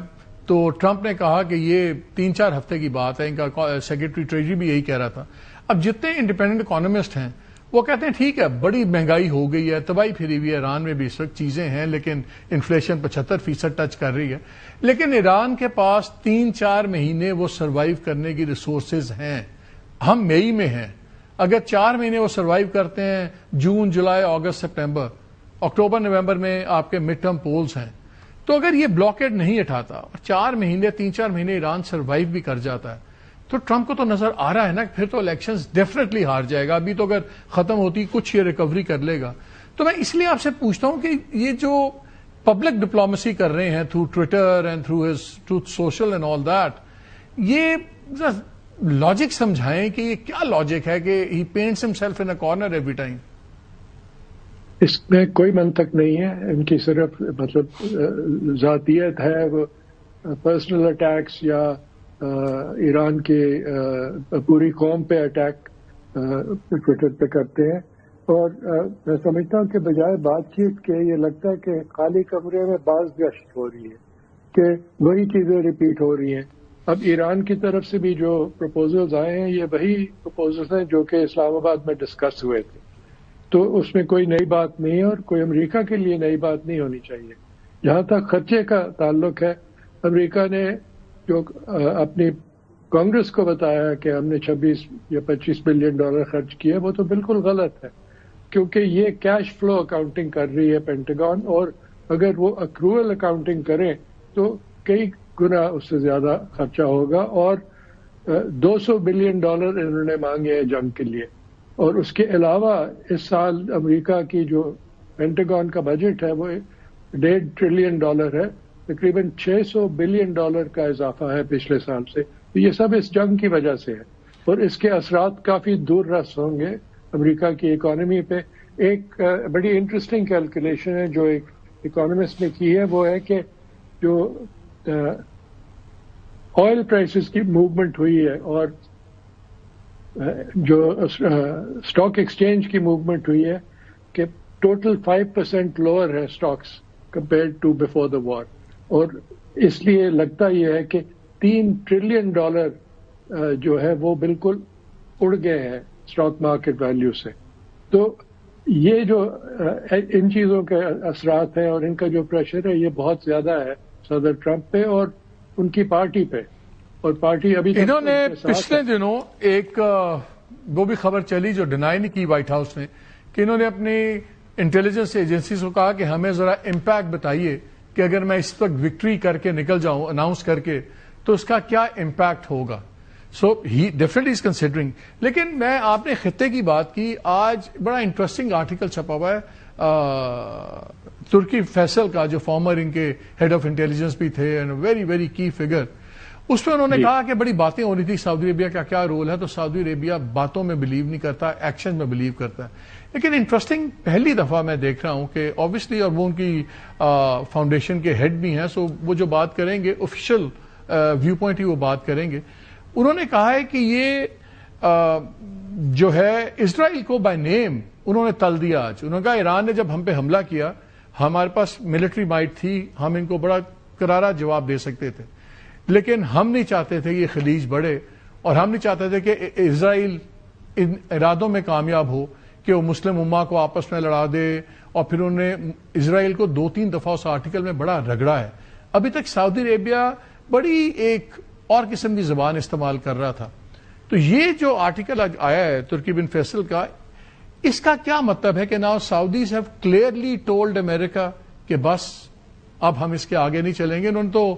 تو ٹرمپ نے کہا کہ یہ 3-4 ہفتے کی بات ہے. ان کا سیکرٹری ٹریجری بھی یہی کہہ رہا تھا. اب جتنے انڈیپینڈنٹ اکانومسٹ ہیں وہ کہتے ہیں ٹھیک ہے بڑی مہنگائی ہو گئی ہے, تباہی پھری ہوئی ہے, ایران میں بھی اس وقت چیزیں ہیں لیکن انفلیشن 75% ٹچ کر رہی ہے, لیکن ایران کے پاس 3-4 مہینے وہ سروائیو کرنے کی ریسورسز ہیں. ہم مئی میں ہیں, اگر 4 مہینے وہ سروائیو کرتے ہیں, جون, جولائی, اگست, سپٹمبر, اکتوبر, نومبر میں آپ کے مڈ ٹرم پولز ہیں, تو اگر یہ بلاکیڈ نہیں اٹھاتا اور 4 مہینے 3-4 مہینے ایران سروائیو بھی کر جاتا ہے تو ٹرمپ کو تو نظر آ رہا ہے نا پھر تو الیکشنز ڈیفینیٹلی ہار جائے گا. ابھی تو اگر ختم ہوتی کچھ یہ ریکوری کر لے گا. تو میں اس لیے آپ سے پوچھتا ہوں کہ یہ جو پبلک ڈپلومیسی کر رہے ہیں through Twitter and through his Truth Social and all that, یہ لاجک سمجھائیں کہ یہ کیا لاجک ہے کہ he paints himself in a corner every time. اس میں کوئی منطق نہیں ہے. ان کی صرف مطلب ذاتیت ہے, وہ پرسنل اٹیکس یا ایران کی پوری قوم پہ اٹیک ٹویٹر پہ کرتے ہیں. اور میں سمجھتا ہوں کہ بجائے بات چیت کے یہ لگتا ہے کہ خالی کمرے میں باز گشت ہو رہی ہے کہ وہی چیزیں ریپیٹ ہو رہی ہیں. اب ایران کی طرف سے بھی جو پروپوزلز آئے ہیں یہ وہی پروپوزلز ہیں جو کہ اسلام آباد میں ڈسکس ہوئے تھے, تو اس میں کوئی نئی بات نہیں ہے اور کوئی امریکہ کے لیے نئی بات نہیں ہونی چاہیے. جہاں تک خرچے کا تعلق ہے, امریکہ نے جو اپنی کانگریس کو بتایا کہ ہم نے 26 یا 25 بلین ڈالر خرچ کیے, وہ تو بالکل غلط ہے کیونکہ یہ کیش فلو اکاؤنٹنگ کر رہی ہے پینٹاگون, اور اگر وہ اکروول اکاؤنٹنگ کریں تو کئی گنا اس سے زیادہ خرچہ ہوگا. اور 200 بلین ڈالر انہوں نے مانگے ہیں جنگ کے لیے. اور اس کے علاوہ اس سال امریکہ کی جو پینٹاگون کا بجٹ ہے وہ $1.5 ٹریلین ہے, تقریباً 600 بلین ڈالر کا اضافہ ہے پچھلے سال سے. تو یہ سب اس جنگ کی وجہ سے ہے اور اس کے اثرات کافی دور رس ہوں گے امریکہ کی اکانومی پہ. ایک بڑی انٹرسٹنگ کیلکولیشن ہے جو ایک اکانومسٹ نے کی ہے, وہ ہے کہ جو آئل پرائسز کی موومنٹ ہوئی ہے اور جو اسٹاک ایکسچینج کی موومنٹ ہوئی ہے کہ ٹوٹل 5% لوور ہے stocks compared to before the war. اور اس لیے لگتا یہ ہے کہ $3 ٹریلین جو ہے وہ بالکل اڑ گئے ہیں اسٹاک مارکیٹ ویلیو سے. تو یہ جو ان چیزوں کے اثرات ہیں اور ان کا جو پریشر ہے یہ بہت زیادہ ہے صدر ٹرمپ پہ اور ان کی پارٹی پہ. اور پارٹی ابھی انہوں نے پچھلے دنوں ایک وہ بھی خبر چلی جو ڈینائی نہیں کی وائٹ ہاؤس نے کہ انہوں نے اپنی انٹیلیجنس ایجنسیز کو کہا کہ ہمیں ذرا امپیکٹ بتائیے کہ اگر میں اس وقت وکٹری کر کے نکل جاؤں اناؤنس کر کے تو اس کا کیا امپیکٹ ہوگا. سو ہی ڈیفینیٹلی از کنسیڈرنگ. لیکن میں آپ نے خطے کی بات کی, آج بڑا انٹرسٹنگ آرٹیکل چھپا ہوا ہے ترکی فیصل کا جو فارمر ان کے ہیڈ آف انٹیلیجنس بھی تھے اینڈ ویری ویری کی فگر. اس پہ انہوں نے کہا کہ بڑی باتیں ہو رہی تھی سعودی عربیہ کا کیا رول ہے, تو سعودی عربیہ باتوں میں بلیو نہیں کرتا, ایکشن میں بلیو کرتا ہے. لیکن انٹرسٹنگ پہلی دفعہ میں دیکھ رہا ہوں کہ آبویسلی اور وہ ان کی فاؤنڈیشن کے ہیڈ بھی ہیں, سو وہ جو بات کریں گے آفیشیل ویو پوائنٹ ہی وہ بات کریں گے. انہوں نے کہا ہے کہ یہ جو ہے اسرائیل کو بائی نیم انہوں نے تل دیا. آج انہوں نے کہا ایران نے جب ہم پہ حملہ کیا ہمارے پاس ملٹری مائٹ تھی, ہم ان کو بڑا کرارا جواب دے سکتے تھے, لیکن ہم نہیں چاہتے تھے کہ یہ خلیج بڑھے اور ہم نہیں چاہتے تھے کہ اسرائیل ان ارادوں میں کامیاب ہو کہ وہ مسلم امہ کو آپس میں لڑا دے. اور پھر انہوں نے اسرائیل کو 2-3 دفعہ اس آرٹیکل میں بڑا رگڑا ہے. ابھی تک سعودی عربیہ بڑی ایک اور قسم کی زبان استعمال کر رہا تھا. تو یہ جو آرٹیکل آیا ہے ترکی بن فیصل کا, اس کا کیا مطلب ہے کہ now Saudis have clearly told امریکہ کہ بس اب ہم اس کے آگے نہیں چلیں گے. انہوں نے تو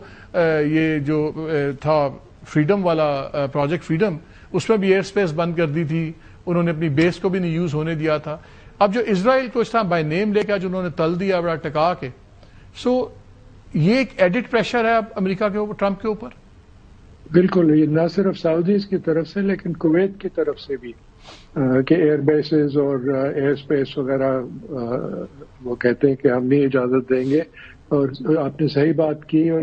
یہ جو تھا فریڈم والا پروجیکٹ فریڈم, اس میں بھی ایئر سپیس بند کر دی تھی, انہوں نے اپنی بیس کو بھی نہیں یوز ہونے دیا تھا. اب جو اسرائیل کو اس طرح بائی نیم لے کے جو انہوں نے تل دیا بڑا ٹکا کے, سو یہ ایک ایڈٹ پریشر ہے اب امریکہ کے اوپر, ٹرمپ کے اوپر. بالکل, یہ نہ صرف سعودیز کی طرف سے لیکن کویت کی طرف سے بھی کہ ایئر بیسز اور ایئر سپیس وغیرہ وہ کہتے ہیں کہ ہم نہیں اجازت دیں گے. اور آپ نے صحیح بات کی, اور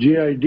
GID,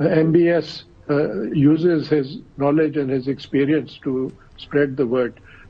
MBS uses his knowledge and his experience to spread the word.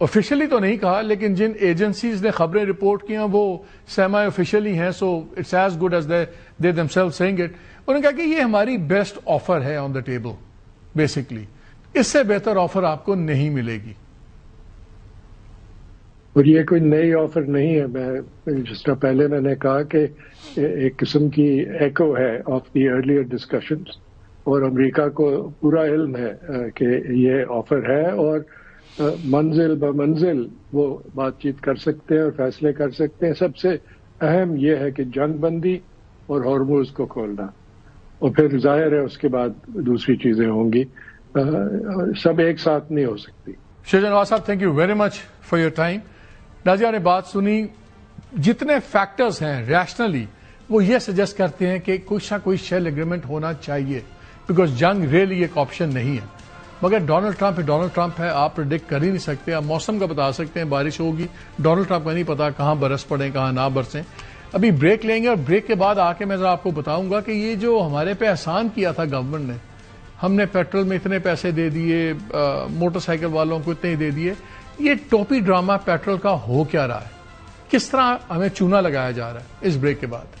Officially تو نہیں کہا لیکن جن ایجنسیز نے خبریں رپورٹ کی ہیں وہ سیمی آفیشلی ہیں, so it's as good as they themselves saying it. انہوں نے کہا کہ یہ ہماری بیسٹ آفر ہے آن دا ٹیبل, بیسکلی اس سے بہتر آفر آپ کو نہیں ملے گی. اور یہ کوئی نئی آفر نہیں ہے. میں جس طرح پہلے میں نے کہا کہ ایک قسم کی ایکو ہے آف دی ارلیئر ڈسکشنز, اور امریکہ کو پورا علم ہے کہ یہ آفر ہے اور منزل بمنزل وہ بات چیت کر سکتے ہیں اور فیصلے کر سکتے ہیں. سب سے اہم یہ ہے کہ جنگ بندی اور ہارموز کو کھولنا, اور پھر ظاہر ہے اس کے بعد دوسری چیزیں ہوں گی. سب ایک ساتھ نہیں ہو سکتی. شہجان نواز صاحب, thank you very much for your time. ناظرین نے بات سنی. جتنے فیکٹرز ہیں ریشنلی وہ یہ سجیسٹ کرتے ہیں کہ کچھ نہ کوئی شیل ایگریمنٹ ہونا چاہیے, بیکاز جنگ ریلی ایک آپشن نہیں ہے. مگر ڈونلڈ ٹرمپ ہے, آپ پریڈکٹ کر ہی نہیں سکتے. آپ موسم کا بتا سکتے ہیں بارش ہوگی, ڈونلڈ ٹرمپ کا نہیں پتا کہاں برس پڑیں کہاں نہ برسیں. ابھی بریک لیں گے اور بریک کے بعد آ کے میں ذرا آپ کو بتاؤں گا کہ یہ جو ہمارے پہ احسان کیا تھا گورنمنٹ نے, ہم نے پیٹرول میں اتنے پیسے دے دیے, موٹر سائیکل والوں کو اتنے دے دیے, یہ ٹوپی ڈرامہ پیٹرول کا ہو کیا رہا ہے, کس طرح ہمیں چونا لگایا جا رہا ہے. اس بریک کے بعد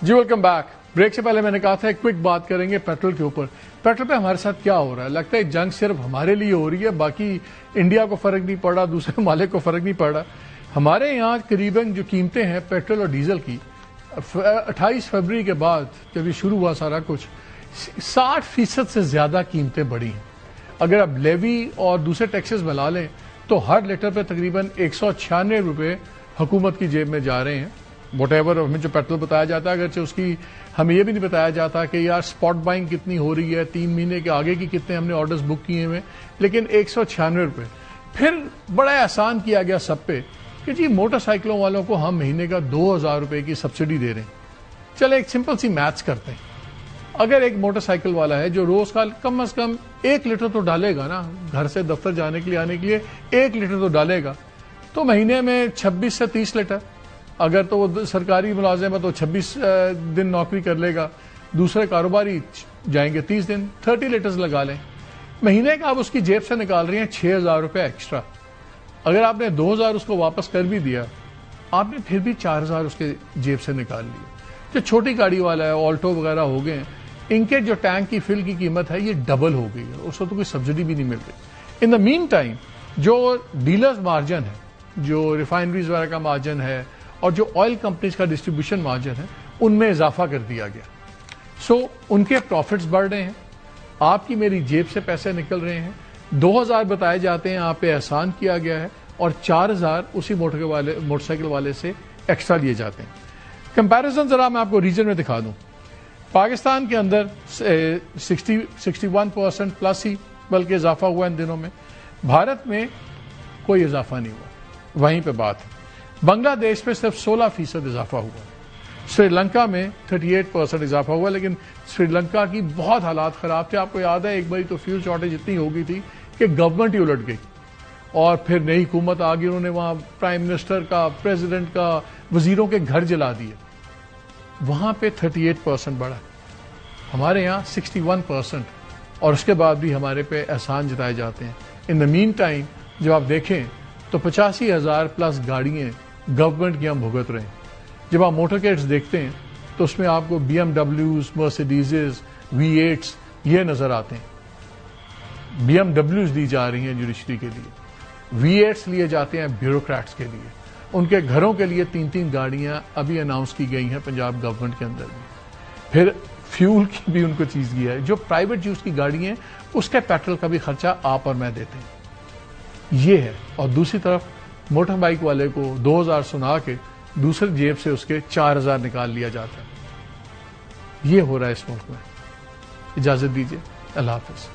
جی ویلکم بیک. بریک سے پہلے میں نے کہا تھا ایک کوئک بات کریں گے پیٹرول کے اوپر. پیٹرول پہ ہمارے ساتھ کیا ہو رہا ہے؟ لگتا ہے جنگ صرف ہمارے لیے ہو رہی ہے, باقی انڈیا کو فرق نہیں پڑ رہا, دوسرے ممالک کو فرق نہیں پڑ رہا. ہمارے یہاں قریباً جو قیمتیں ہیں پیٹرول اور ڈیزل کی 28 فروری کے بعد جب یہ شروع ہوا سارا کچھ 60% سے زیادہ قیمتیں بڑھی ہیں. اگر آپ لیوی اور دوسرے ٹیکسز ملا لیں تو ہر لیٹر پہ تقریباً 196 روپے حکومت کی جیب میں جا رہے ہیں. واٹ ایور ہمیں جو پیٹرول بتایا جاتا ہے, اگرچہ اس کی ہمیں یہ بھی نہیں بتایا جاتا کہ یار اسپاٹ بائنگ کتنی ہو رہی ہے, 3 مہینے کے آگے کی کتنے ہم نے آرڈرز بک کیے ہوئے, لیکن 196 روپے. پھر بڑا احسان کیا گیا سب پہ کہ جی موٹر سائیکلوں والوں کو ہم مہینے کا 2000 روپے کی سبسڈی دے رہے ہیں. چلے ایک سمپل سی میتھس کرتے ہیں. اگر ایک موٹر سائیکل والا ہے جو روز کا کم از کم 1 لیٹر تو ڈالے گا نا, گھر سے دفتر جانے کے لیے آنے کے لیے 1 لیٹر تو ڈالے گا, تو مہینے میں 26 سے 30 لیٹر. اگر تو وہ سرکاری ملازم ہے تو 26 دن نوکری کر لے گا, دوسرے کاروباری جائیں گے 30 دن, 30 لیٹرز لگا لیں. مہینے کا آپ اس کی جیب سے نکال رہے ہیں 6000 روپے ایکسٹرا. اگر آپ نے 2000 اس کو واپس کر بھی دیا, آپ نے پھر بھی 4000 اس کے جیب سے نکال لی. جو چھوٹی گاڑی والا ہے, آلٹو وغیرہ ہو گئے ہیں, ان کے جو ٹینک کی فل کی قیمت ہے یہ ڈبل ہو گئی ہے, اس کو تو کوئی سبسڈی بھی نہیں مل رہی. ان دا مین ٹائم جو ڈیلرز مارجن ہے, جو ریفائنریز وغیرہ کا مارجن ہے اور جو آئل کمپنیز کا ڈسٹریبیوشن مارجن ہے, ان میں اضافہ کر دیا گیا. سو ان کے پروفٹس بڑھ رہے ہیں, آپ کی میری جیب سے پیسے نکل رہے ہیں. 2000 بتائے جاتے ہیں, آپ پہ احسان کیا گیا ہے, اور 4000 اسی موٹر سائیکل والے سے ایکسٹرا لیے جاتے ہیں. کمپیریزن ذرا میں آپ کو ریجن میں دکھا دوں. پاکستان کے اندر 61% پلس ہی بلکہ اضافہ ہوا ان دنوں میں. بھارت میں کوئی اضافہ نہیں ہوا, وہیں پہ بات ہے. بنگلہ دیش میں صرف 16% اضافہ ہوا. سری لنکا میں 38% اضافہ ہوا, لیکن سری لنکا کی بہت حالات خراب تھے. آپ کو یاد ہے ایک باری تو فیول شارٹیج اتنی ہو گئی تھی کہ گورنمنٹ ہی الٹ گئی, اور پھر نئی حکومت آ گئی, انہوں نے وہاں پرائم منسٹر کا, پریزیڈنٹ کا, وزیروں کے گھر جلا دیے. وہاں پہ 38% بڑھا, ہمارے یہاں 61%, اور اس کے بعد بھی ہمارے پہ احسان جتائے جاتے ہیں. ان دا مین ٹائم جب آپ دیکھیں تو 85,000 پلس گاڑیاں گورنمنٹ کی ہم بھگت رہے ہیں. جب آپ موٹر کیٹس دیکھتے ہیں تو اس میں آپ کو BMW، مرسیڈیزز، V8 یہ نظر آتے ہیں. BMW دی جا رہی ہیں جوڈیشری کے لیے, V8 لیے جاتے ہیں بیوروکریٹس کے لیے. ان کے گھروں کے لیے 3 گاڑیاں ابھی اناؤنس کی گئی ہیں پنجاب گورنمنٹ کے اندر بھی. پھر فیول کی بھی ان کو چیز دیا ہے. جو پرائیویٹ یوز کی گاڑی ہیں اس کے پیٹرول کا بھی خرچہ آپ اور میں دیتے ہیں. یہ ہے. اور دوسری طرف موٹر بائک والے کو 2000 سنا کے دوسرے جیب سے اس کے 4000 نکال لیا جاتا ہے. یہ ہو رہا ہے اس ملک میں. اجازت دیجیے, اللہ حافظ.